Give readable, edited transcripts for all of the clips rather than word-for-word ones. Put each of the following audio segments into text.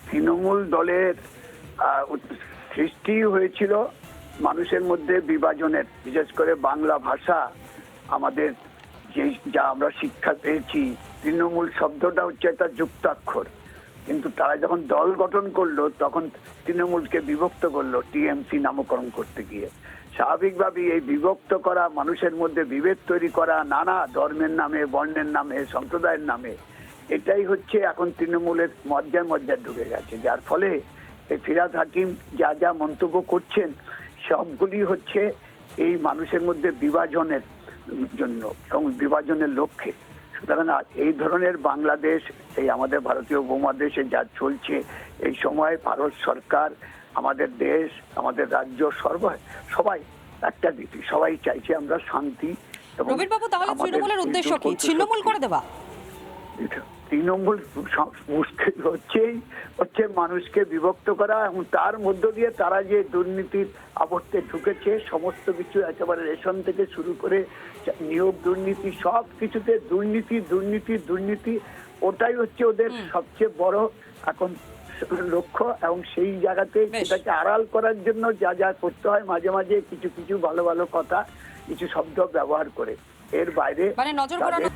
তৃণমূল দলের সৃষ্টি হয়েছিল মানুষের মধ্যে বিভাজনের, বিশেষ করে বাংলা ভাষা আমাদের যা আমরা শিক্ষা পেয়েছি, তৃণমূল শব্দটা হচ্ছে একটা যুক্তাক্ষর, কিন্তু তারা যখন দল গঠন করলো তখন তৃণমূলকে বিভক্ত করলো টিএমসি নামকরণ করতে গিয়ে। স্বাভাবিকভাবেই এই বিভক্ত করা, মানুষের মধ্যে বিভেদ তৈরি করা নানা ধর্মের নামে, বর্ণের নামে, সম্প্রদায়ের নামে, এটাই হচ্ছে এখন তৃণমূলের মজ্জায় ঢুকে গেছে। যার ফলে এই ফিরহাদ হাকিম যা যা মন্তব্য করছেন সবগুলি হচ্ছে এই মানুষের মধ্যে বিভাজনের জন্য এবং বিভাজনের লক্ষ্যে। সুতরাং এই ধরনের বাংলাদেশ, এই আমাদের ভারতীয় উপমহাদেশে যা চলছে এই সময় ভারত সরকার, আমাদের দেশ, আমাদের রাজ্য, সবাই একটা দিকে সবাই চাইছে আমরা শান্তি। রবীন বাবু, তাহলে তৃণমূলের উদ্দেশ্য কি? ছিন্নমূল করে দেওয়া? তৃণমূল মুশকিল হচ্ছে মানুষকে বিভক্ত করা, এবং তার মধ্য দিয়ে তারা যে দুর্নীতির আবর্তে ঢুকেছে, সমস্ত কিছু একেবারে রেশন থেকে শুরু করে নিয়োগ দুর্নীতি, সব কিছুতে দুর্নীতি দুর্নীতি দুর্নীতি, ওটাই হচ্ছে ওদের সবচেয়ে বড় এখন লক্ষ্য। এবং সেই জায়গাতে সেটাকে আড়াল করার জন্য যা যা করতে হয়, মাঝে মাঝে কিছু কিছু ভালো ভালো কথা, কিছু শব্দ ব্যবহার করে, এর বাইরে মানে নজর ঘোরানো।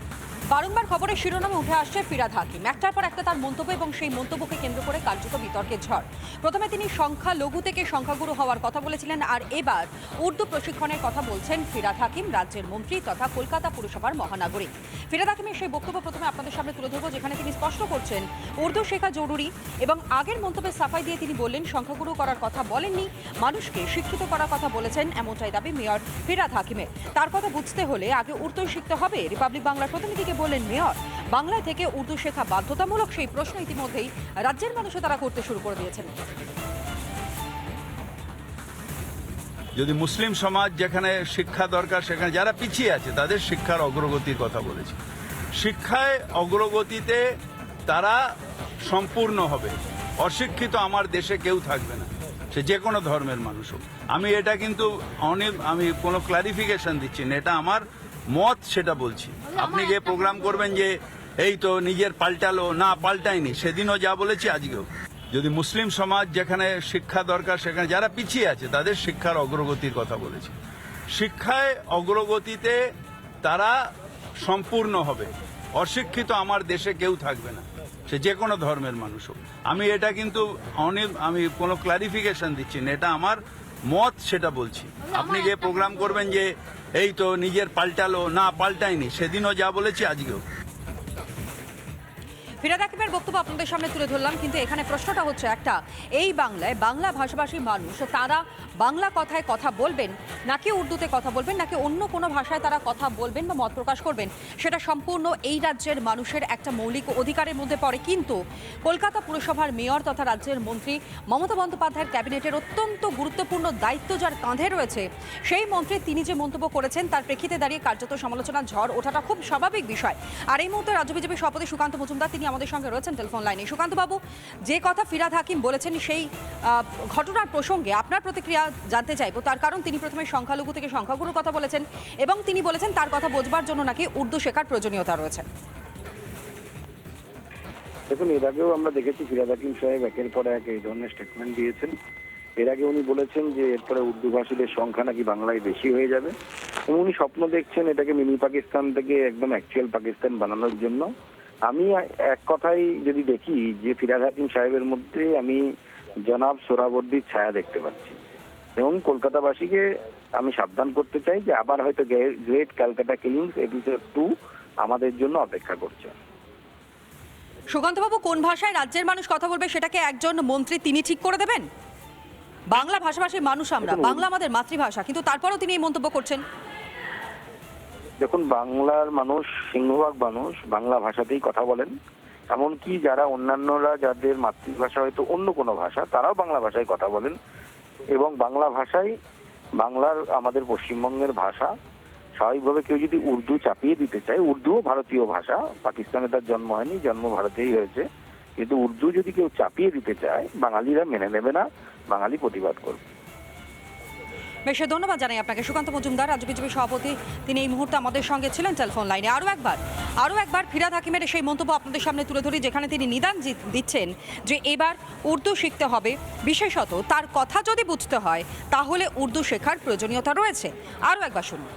বারংবার খবরের শিরোনামে উঠে আসছে ফিরহাদ হাকিম, একটার পর একটা তার মন্তব্য, এবং সেই মন্তব্যকে কেন্দ্র করে কার্যত বিতর্কের ঝড়। প্রথমে তিনি সংখ্যালঘু থেকে সংখ্যাগুরু হওয়ার কথা বলেছিলেন, আর এবার উর্দু প্রশিক্ষণের কথা বলছেন ফিরহাদ হাকিম, রাজ্যের মন্ত্রী তথা কলকাতা পুরসভার মহানাগরিক। ফিরহাদ হাকিমের সেই বক্তব্য প্রথমে আপনাদের সামনে তুলে ধরবো, যেখানে তিনি স্পষ্ট করছেন উর্দু শেখা জরুরি, এবং আগের মন্তব্যের সাফাই দিয়ে তিনি বললেন সংখ্যাগুরু করার কথা বলেননি, মানুষকে শিক্ষিত করার কথা বলেছেন, এমনটাই দাবি মেয়র ফিরহাদ হাকিমের। তার কথা বুঝতে হলে আগে উর্দু শিখতে হবে। রিপাবলিক বাংলার প্রতিনিধিকে বললেন মেয়র, বাংলা থেকে উর্দু শেখা বাধ্যতামূলক, সেই প্রশ্ন ইতিমধ্যেই রাজ্যের মানুষও তারা করতে শুরু করে দিয়েছেন। যদি মুসলিম সমাজ যেখানে শিক্ষা দরকার, সেখানে যারা পিছিয়ে আছে তাদের শিক্ষার অগ্রগতির কথা বলেছে। শিক্ষায় অগ্রগতিতে তারা সম্পূর্ণ হবে। অশিক্ষিত আমার দেশে কেউ থাকবে না, সে যে কোনো ধর্মের মানুষ হোক। আমি এটা কিন্তু আমি কোনো ক্লারিফিকেশন দিচ্ছি না, এটা আমার মত, সেটা বলছি। আপনি গিয়ে প্রোগ্রাম করবেন যে এই তো নিজের পাল্টালো, না পাল্টায়নি, সেদিনও যা বলেছি আজকেও। যদি মুসলিম সমাজ যেখানে শিক্ষা দরকার, সেখানে যারা পিছিয়ে আছে তাদের শিক্ষার অগ্রগতির কথা বলেছি। শিক্ষায় অগ্রগতিতে তারা সম্পূর্ণ হবে। অশিক্ষিত আমার দেশে কেউ থাকবে না, সে যে কোনো ধর্মের মানুষ হোক। আমি এটা কিন্তু আমি কোনো ক্লারিফিকেশন দিচ্ছি না, এটা আমার মত, সেটা বলছি। আপনি গিয়ে প্রোগ্রাম করবেন যে এই তো নিজের পাল্টালো, না পাল্টায়নি, সেদিনও যা বলেছি আজকেও। ফিরহাদ হাকিমের বক্তব্য আপনাদের সামনে তুলে ধরলাম, কিন্তু এখানে প্রশ্নটা হচ্ছে একটা, এই বাংলায় বাংলা ভাষাভাষী মানুষ তারা বাংলা কথায় কথা বলবেন, নাকি উর্দুতে কথা বলবেন, নাকি অন্য কোনো ভাষায় তারা কথা বলবেন বা মত প্রকাশ করবেন, সেটা সম্পূর্ণ এই রাজ্যের মানুষের একটা মৌলিক অধিকারের মধ্যে পড়ে। কিন্তু কলকাতা পুরসভার মেয়র তথা রাজ্যের মন্ত্রী মমতা বন্দ্যোপাধ্যায়ের ক্যাবিনেটের অত্যন্ত গুরুত্বপূর্ণ দায়িত্ব যার কাঁধে রয়েছে, সেই মন্ত্রী তিনি যে মন্তব্য করেছেন তার প্রেক্ষিতে দাঁড়িয়ে কার্যত সমালোচনার ঝড় ওঠাটা খুব স্বাভাবিক বিষয়। আর এই মুহূর্তে রাজ্য বিজেপি সভাপতি সুকান্ত মজুমদার তিনি আমাদের সঙ্গে রয়েছেন টেলিফোন লাইনে। সুকান্ত বাবু, যে কথা ফিরহাদ হাকিম বলেছেন সেই ঘটনার প্রসঙ্গে আপনার প্রতিক্রিয়া জানতে চাইবো। তার কারণ তিনি প্রথমে সংখ্যালঘু থেকে সংখ্যাগুরুর কথা বলেছেন, এবং তিনি বলেছেন তার কথা বোঝবার জন্য নাকি উর্দু শেখার প্রয়োজনীয়তা রয়েছে। দেখুন, এর আগেও আমরা দেখেছি ফিরহাদ হাকিম সাহেব একের পর এক এই ধরনের স্টেটমেন্ট দিয়েছেন। এর আগে উনি বলেছেন যে এরপরে উর্দু ভাষীদের সংখ্যা নাকি বাংলায় বেশি হয়ে যাবে, এবং উনি স্বপ্ন দেখছেন এটাকে মিনি পাকিস্তান থেকে একদম অ্যাকচুয়াল পাকিস্তান বানানোর জন্য। আমি এক কথাই যদি দেখি যে ফিরহাদ হাকিম সাহেবের মধ্যে আমি জনাব সোহরাওয়ার্দীর ছায়া দেখতে পাচ্ছি, এবং কলকাতাবাসীকে আমি সাবধান করতে চাই যে আবার হয়তো গ্রেট ক্যালকাটা কিলিংস এপিসোড 2 আমাদের জন্য অপেক্ষা করছে। সুকান্তবাবু, কোন ভাষায় রাজ্যের মানুষ কথা বলবে সেটাকে একজন মন্ত্রী তিনি ঠিক করে দেবেন? বাংলা ভাষাভাষীর মানুষ আমরা, বাংলা আমাদের মাতৃভাষা, কিন্তু তারপরেও তিনি এই মন্তব্য করছেন। দেখুন, বাংলার মানুষ, সিংহভাগ মানুষ বাংলা ভাষাতেই কথা বলেন, এমনকি যারা অন্যান্যরা যাদের মাতৃভাষা হয়তো অন্য কোনো ভাষা, তারাও বাংলা ভাষায় কথা বলেন। এবং বাংলা ভাষাই বাংলার আমাদের পশ্চিমবঙ্গের ভাষা। স্বাভাবিকভাবে কেউ যদি উর্দু চাপিয়ে দিতে চায়, উর্দুও ভারতীয় ভাষা, পাকিস্তানে তার জন্ম হয়নি, জন্ম ভারতেই হয়েছে, কিন্তু উর্দু যদি কেউ চাপিয়ে দিতে চায় বাঙালিরা মেনে নেবে না, বাঙালি প্রতিবাদ করবে। বেশ ধন্যবাদ জানাই আপনাকে। সুকান্ত মজুমদার, রাজ্য বিজেপি সভাপতি, তিনি এই মুহূর্তে আমাদের সঙ্গে ছিলেন টেলিফোন লাইনে। আরও একবার ফিরহাদ হাকিমের সেই মন্তব্য আপনাদের সামনে তুলে ধরি, যেখানে তিনি নিদান দিচ্ছেন যে এবার উর্দু শিখতে হবে, বিশেষত তার কথা যদি বুঝতে হয় তাহলে উর্দু শেখার প্রয়োজনীয়তা রয়েছে। আরও একবার শুনুন।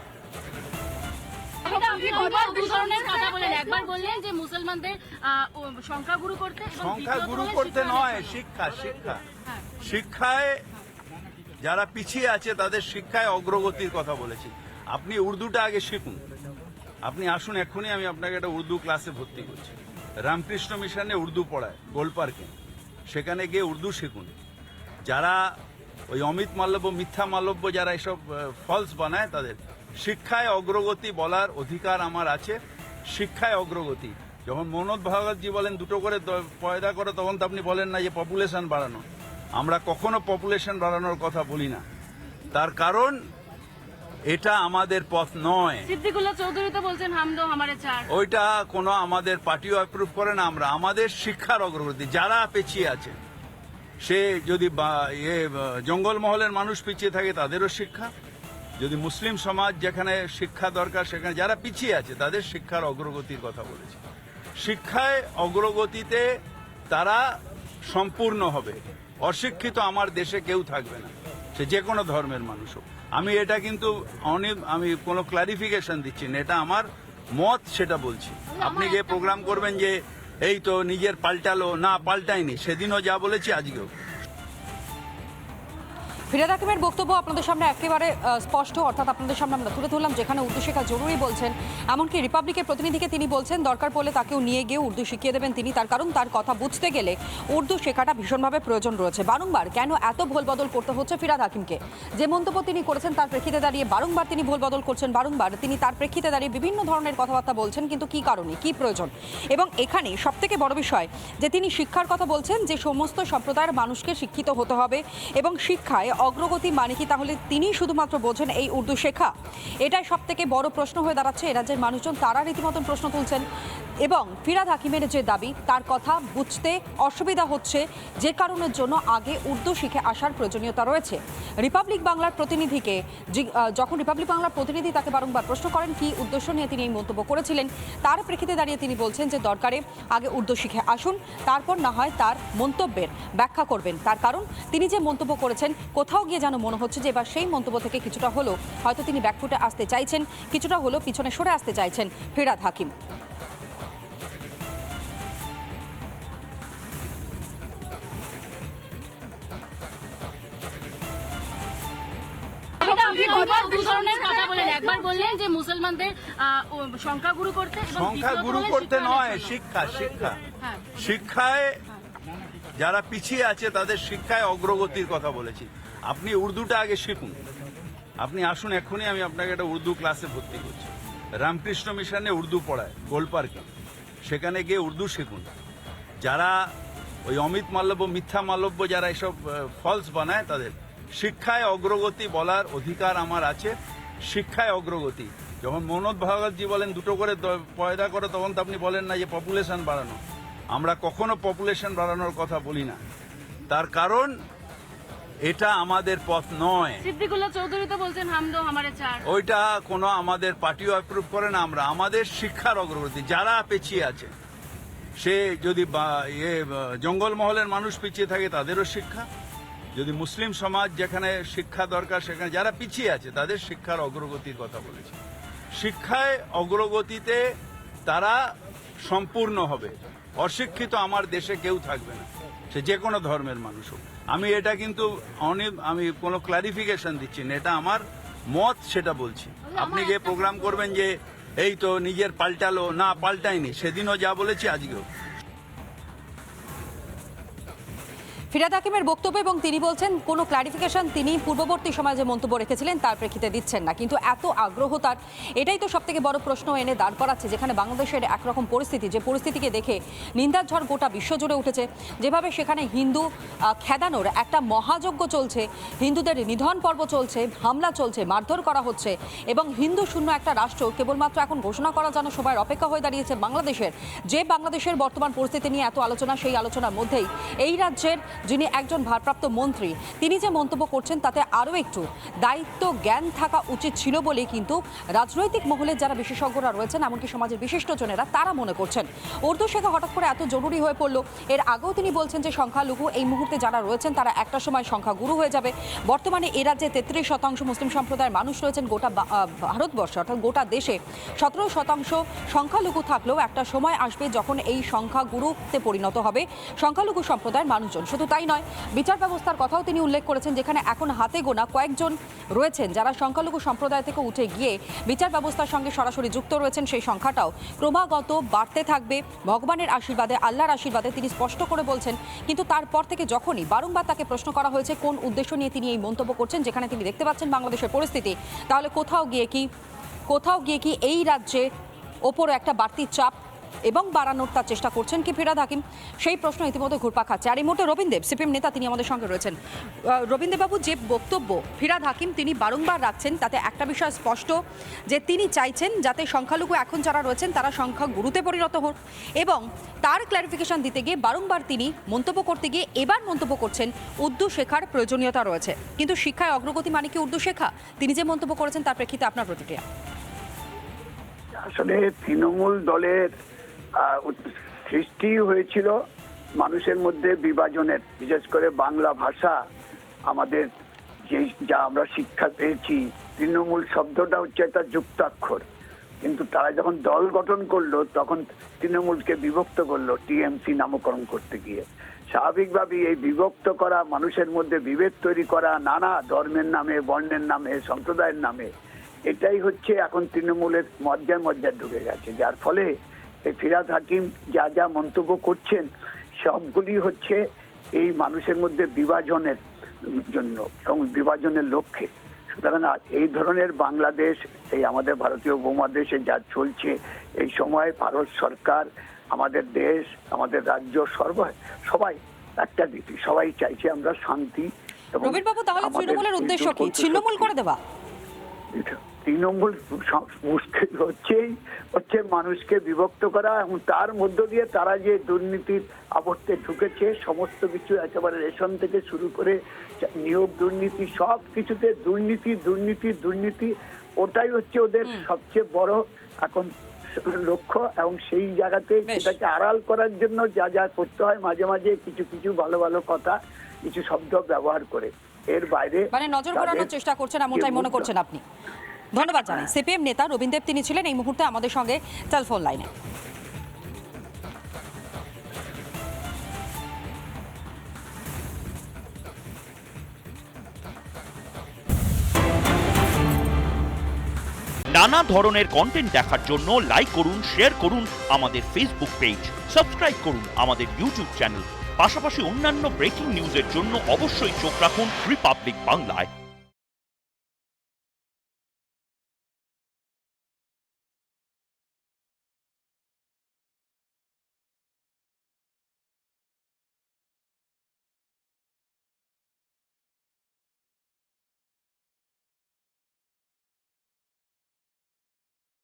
আপনি দুবার দু ধরনের কথা বলেন, একবার বললেন যে মুসলমানদের সংখ্যাগুরু করতে, এবং সংখ্যাগুরু করতে নয়, শিক্ষায় যারা পিছিয়ে আছে তাদের শিক্ষায় অগ্রগতির কথা বলেছি। আপনি উর্দুটা আগে শিখুন, আপনি আসুন এক্ষুনি, আমি আপনাকে একটা উর্দু ক্লাসে ভর্তি করছি। রামকৃষ্ণ মিশনে উর্দু পড়ায় গোলপার্কে, সেখানে গিয়ে উর্দু শিখুন। যারা ওই অমিত মাল্লব্য, মিথ্যা মাল্লব্য যারা এসব ফলস বানায়, তাদের শিক্ষায় অগ্রগতি বলার অধিকার আমার আছে। শিক্ষায় অগ্রগতি, যখন মনোজ ভাগবতজি বলেন দুটো করে পয়দা করে, তখন তো আপনি বলেন না যে পপুলেশন বাড়ানো। আমরা কখনো পপুলেশন বাড়ানোর কথা বলি না, তার কারণ এটা আমাদের পথ নয়। সিদ্দিকুল্লাহ চৌধুরী তো বলছেন হাম দো হামারে চার, ওইটা কোনো আমাদের পার্টিও অ্যাপ্রুভ করে না। আমরা আমাদের শিক্ষার অগ্রগতি, যারা পিছিয়ে আছে, সে যদি জঙ্গলমহলের মানুষ পিছিয়ে থাকে তাদেরও শিক্ষা, যদি মুসলিম সমাজ যেখানে শিক্ষা দরকার সেখানে যারা পিছিয়ে আছে তাদের শিক্ষার অগ্রগতির কথা বলেছি। শিক্ষায় অগ্রগতিতে তারা সম্পূর্ণ হবে। অশিক্ষিত আমার দেশে কেউ থাকবে না, সে যে কোনো ধর্মের মানুষ হোক। আমি এটা কিন্তু আমি কোনো ক্লারিফিকেশন দিচ্ছি না, এটা আমার মত, সেটা বলছি। আপনি গিয়ে প্রোগ্রাম করবেন যে এই তো নিজের পাল্টালো, না পাল্টায়নি, সেদিনও যা বলেছি আজকেও। ফিরহাদ হাকিমের বক্তব্য আপনাদের সামনে একেবারে স্পষ্ট, অর্থাৎ আপনাদের সামনে আমরা তুলে ধরলাম যেখানে উর্দু শেখা জরুরি বলছেন। এমনকি রিপাবলিকের প্রতিনিধিকে তিনি বলছেন দরকার পড়লে তাকেও নিয়ে গিয়ে উর্দু শিখিয়ে দেবেন তিনি, তার কারণ তার কথা বুঝতে গেলে উর্দু শেখাটা ভীষণভাবে প্রয়োজন রয়েছে। বারংবার কেন এত ভুল বদল করতে হচ্ছে ফিরহাদ হাকিমকে? যে মন্তব্য তিনি করেছেন তার প্রেক্ষিতে দাঁড়িয়ে বারংবার তিনি ভুল বদল করছেন, বারংবার তিনি তার প্রেক্ষিতে দাঁড়িয়ে বিভিন্ন ধরনের কথাবার্তা বলছেন, কিন্তু কি কারণে, কি প্রয়োজন? এবং এখানে সবথেকে বড় বিষয় যে তিনি শিক্ষার কথা বলছেন, যে সমস্ত সম্প্রদায়ের মানুষকে শিক্ষিত হতে হবে এবং শিক্ষায় অগ্রগতি মানে কি তাহলে তিনি শুধুমাত্র বোঝেন এই উর্দু শেখা? এটাই সবথেকে বড় প্রশ্ন হয়ে দাঁড়াচ্ছে। এ রাজ্যের মানুষজন তারা রীতিমতন প্রশ্ন তুলছেন, এবং ফিরহাদ হাকিমের যে দাবি তার কথা বুঝতে অসুবিধা হচ্ছে, যে কারণের জন্য আগে উর্দু শিখে আসার প্রয়োজনীয়তা রয়েছে। রিপাবলিক বাংলার প্রতিনিধিকে যখন রিপাবলিক বাংলার প্রতিনিধি তাকে বারংবার প্রশ্ন করেন কি উদ্দেশ্য নিয়ে তিনি এই মন্তব্য করেছিলেন, তার প্রেক্ষিতে দাঁড়িয়ে তিনি বলছেন যে দরকারে আগে উর্দু শিখে আসুন, তারপর না হয় তার মন্তব্যের ব্যাখ্যা করবেন। তার কারণ তিনি যে মন্তব্য করেছেন কোথাও গিয়ে যেন মনে হচ্ছে যে এবার সেই মন্তব্য থেকে কিছুটা হলো হয়তো তিনি ব্যাকফুটে আসতে চাইছেন, কিছুটা হলো পিছনে সরে আসতে চাইছেন ফিরহাদ হাকিম। আপনি দুবার দু ধরনের কথা বলেন, একবার বললেন যে মুসলমানদের সংখ্যাগুরু করতে, এবং সংখ্যাগুরু করতে নয়, শিক্ষায় যারা পিছিয়ে আছে তাদের শিক্ষায় অগ্রগতির কথা বলেছি। আপনি উর্দুটা আগে শিখুন, আপনি আসুন এক্ষুনি, আমি আপনাকে একটা উর্দু ক্লাসে ভর্তি করছি। রামকৃষ্ণ মিশনে উর্দু পড়ায় গোলপার্কে, সেখানে গিয়ে উর্দু শিখুন। যারা ওই অমিত মাল্লব্য, মিথ্যা মাল্লব্য যারা এসব ফলস বানায়, তাদের শিক্ষায় অগ্রগতি বলার অধিকার আমার আছে। শিক্ষায় অগ্রগতি, যখন মনোজ ভাগবতজি বলেন দুটো করে পয়দা করে, তখন তো আপনি বলেন না যে পপুলেশন বাড়ানো। আমরা কখনো পপুলেশন বাড়ানোর কথা বলি না, তার কারণ এটা আমাদের পথ নয়। সিদ্দিকুল্লাহ চৌধুরী তো বলছেন হাম দো হামারে চার, ওইটা কোনো আমাদের পার্টিও অ্যাপ্রুভ করে না। আমরা আমাদের শিক্ষার অগ্রগতি, যারা পিছিয়ে আছে, সে যদি জঙ্গলমহলের মানুষ পিছিয়ে থাকে তাদেরও শিক্ষা, যদি মুসলিম সমাজ যেখানে শিক্ষা দরকার সেখানে যারা পিছিয়ে আছে তাদের শিক্ষার অগ্রগতির কথা বলেছি। শিক্ষায় অগ্রগতিতে তারা সম্পূর্ণ হবে। অশিক্ষিত আমার দেশে কেউ থাকবে না, সে যে কোনো ধর্মের মানুষ হোক। আমি এটা কিন্তু আমি কোনো ক্লারিফিকেশন দিচ্ছি না, এটা আমার মত, সেটা বলছি। আপনি গিয়ে প্রোগ্রাম করবেন যে এই তো নিজের পাল্টালো, না পাল্টায়নি, সেদিনও যা বলেছি আজকেও। ফিরহাদ হাকিমের বক্তব্য, এবং তিনি বলছেন কোনো ক্লারিফিকেশন তিনি পূর্ববর্তী সময়ে যে মন্তব্য রেখেছিলেন তার প্রেক্ষিতে দিচ্ছেন না, কিন্তু এত আগ্রহ তার, এটাই তো সবথেকে বড় প্রশ্ন এনে দাঁড় করাচ্ছে। যেখানে বাংলাদেশের একরকম পরিস্থিতি, যে পরিস্থিতিকে দেখে নিন্দার ঝড় গোটা বিশ্বজুড়ে উঠেছে, যেভাবে সেখানে হিন্দু খেদানোর একটা মহাযজ্ঞ চলছে, হিন্দুদের নিধন পর্ব চলছে, হামলা চলছে, মারধর করা হচ্ছে, এবং হিন্দু শূন্য একটা রাষ্ট্র কেবলমাত্র এখন ঘোষণা করা যেন সবার অপেক্ষা হয়ে দাঁড়িয়েছে বাংলাদেশের। যে বাংলাদেশের বর্তমান পরিস্থিতি নিয়ে এত আলোচনা, সেই আলোচনার মধ্যেই এই রাজ্যের যিনি একজন ভারপ্রাপ্ত মন্ত্রী, তিনি যে মন্তব্য করছেন তাতে আরও একটু দায়িত্ব জ্ঞান থাকা উচিত ছিল বলে কিন্তু রাজনৈতিক মহলের যারা বিশেষজ্ঞরা রয়েছেন, এমনকি সমাজের বিশিষ্টজনেরা তারা মনে করছেন। উর্দু শেখা হঠাৎ করে এত জরুরি হয়ে পড়লো। এর আগেও তিনি বলছেন যে সংখ্যালঘু এই মুহূর্তে যারা রয়েছেন তারা একটা সময় সংখ্যাগুরু হয়ে যাবে। বর্তমানে এ রাজ্যে 33% মুসলিম সম্প্রদায়ের মানুষ রয়েছেন গোটা ভারতবর্ষে, অর্থাৎ গোটা দেশে 17% সংখ্যালঘু থাকলেও একটা সময় আসবে যখন এই সংখ্যাগুরুতে পরিণত হবে সংখ্যালঘু সম্প্রদায়ের মানুষজন। শুধু তাই নয়, বিচার ব্যবস্থার কথাও তিনি উল্লেখ করেছেন, যেখানে এখন হাতে গোনা কয়েকজন রয়েছেন যারা সংখ্যালঘু সম্প্রদায় থেকে উঠে গিয়ে বিচার ব্যবস্থার সঙ্গে সরাসরি যুক্ত রয়েছেন। সেই সংখ্যাটাও ক্রমাগত বাড়তে থাকবে ভগবানের আশীর্বাদে, আল্লাহর আশীর্বাদে, তিনি স্পষ্ট করে বলছেন। কিন্তু তারপর থেকে যখনই বারংবার তাকে প্রশ্ন করা হয়েছে কোন উদ্দেশ্য নিয়ে তিনি এই মন্তব্য করছেন, যেখানে তিনি দেখতে পাচ্ছেন বাংলাদেশের পরিস্থিতি, তাহলে কোথাও গিয়ে কি এই রাজ্যে ওপরে একটা বাড়তি চাপ এবং বাড়ানোর তার চেষ্টা করছেন কি ফিরহাদ হাকিম, সেই প্রশ্ন ইতিমধ্যে ঘুরপাক খাচ্ছে। আর এই মুহূর্তে রবীন্দ্র সিপিএম নেতা, তিনি আমাদের সঙ্গে রয়েছেন। রবীন্দ্রবাবু, যে বক্তব্য ফিরহাদ হাকিম তিনি বারংবার রাখছেন তাতে একটা বিষয় স্পষ্ট, যে তিনি চাইছেন যাতে সংখ্যালঘু এখন যারা রয়েছেন তারা সংখ্যাগুরুতে পরিণত হোক, এবং তার ক্ল্যারিফিকেশন দিতে গিয়ে বারংবার তিনি মন্তব্য করতে গিয়ে এবার মন্তব্য করছেন উর্দু শেখার প্রয়োজনীয়তা রয়েছে। কিন্তু শিক্ষায় অগ্রগতি মানে কি উর্দু শেখা? তিনি যে মন্তব্য করেছেন তার প্রেক্ষিতে আপনার প্রতিক্রিয়া? আসলে তৃণমূল দলের সৃষ্টি হয়েছিল মানুষের মধ্যে বিভাজনের, বিশেষ করে বাংলা ভাষা আমাদের যা আমরা শিক্ষা পেয়েছি, তৃণমূল শব্দটা হচ্ছে একটা যুক্তাক্ষর। কিন্তু তারা যখন দল গঠন করলো তখন তৃণমূলকে বিভক্ত করলো টিএমসি নামকরণ করতে গিয়ে। স্বাভাবিকভাবেই এই বিভক্ত করা, মানুষের মধ্যে বিভেদ তৈরি করা নানা ধর্মের নামে, বর্ণের নামে, সম্প্রদায়ের নামে, এটাই হচ্ছে এখন তৃণমূলের মজ্জায় ঢুকে গেছে। যার ফলে এই ফিরহাদ হাকিম যা যা মন্তব্য করছেন সবগুলি হচ্ছে এই মানুষের মধ্যে বিভাজনের জন্য এবং বিভাজনের লক্ষ্যে। সুতরাং এই ধরনের বাংলাদেশ, এই আমাদের ভারতীয় উপমহাদেশে যা চলছে এই সময় ভারত সরকার, আমাদের দেশ, আমাদের রাজ্য, সবাই একটা দিকে সবাই চাইছে আমরা শান্তি। রবীন্দ্রবাবু, তাহলে তৃণমূলের উদ্দেশ্য কি? ছিন্নমূল করে দেওয়া? তৃণমূল মুশকিল হচ্ছে মানুষকে বিভক্ত করা, এবং তার মধ্য দিয়ে তারা যে দুর্নীতির আবর্তে ঢুকেছে, সমস্ত কিছু একেবারে রেশন থেকে শুরু করে নিয়োগ দুর্নীতি, সব কিছুতে দুর্নীতি, ওটাই হচ্ছে ওদের সবচেয়ে বড় এখন লক্ষ্য। এবং সেই জায়গাতে সেটাকে আড়াল করার জন্য যা যা করতে হয়, মাঝে মাঝে কিছু ভালো কথা, কিছু শব্দ ব্যবহার করে, এর বাইরে মানে নজর ঘোরানোর চেষ্টা করছেন, এমনটাই মনে করছেন আপনি? ধন্যবাদ জানাই। সিপিএম নেতা রবীন্দ্র তিনি ছিলেন এই মুহূর্তে আমাদের সঙ্গে টেলিফোন লাইনে। নানা ধরনের কন্টেন্ট দেখার জন্য লাইক করুন, শেয়ার করুন আমাদের ফেসবুক পেজ, সাবস্ক্রাইব করুন আমাদের ইউটিউব চ্যানেল। পাশাপাশি অন্যান্য ব্রেকিং নিউজের জন্য অবশ্যই চোখ রাখুন রিপাবলিক বাংলায়।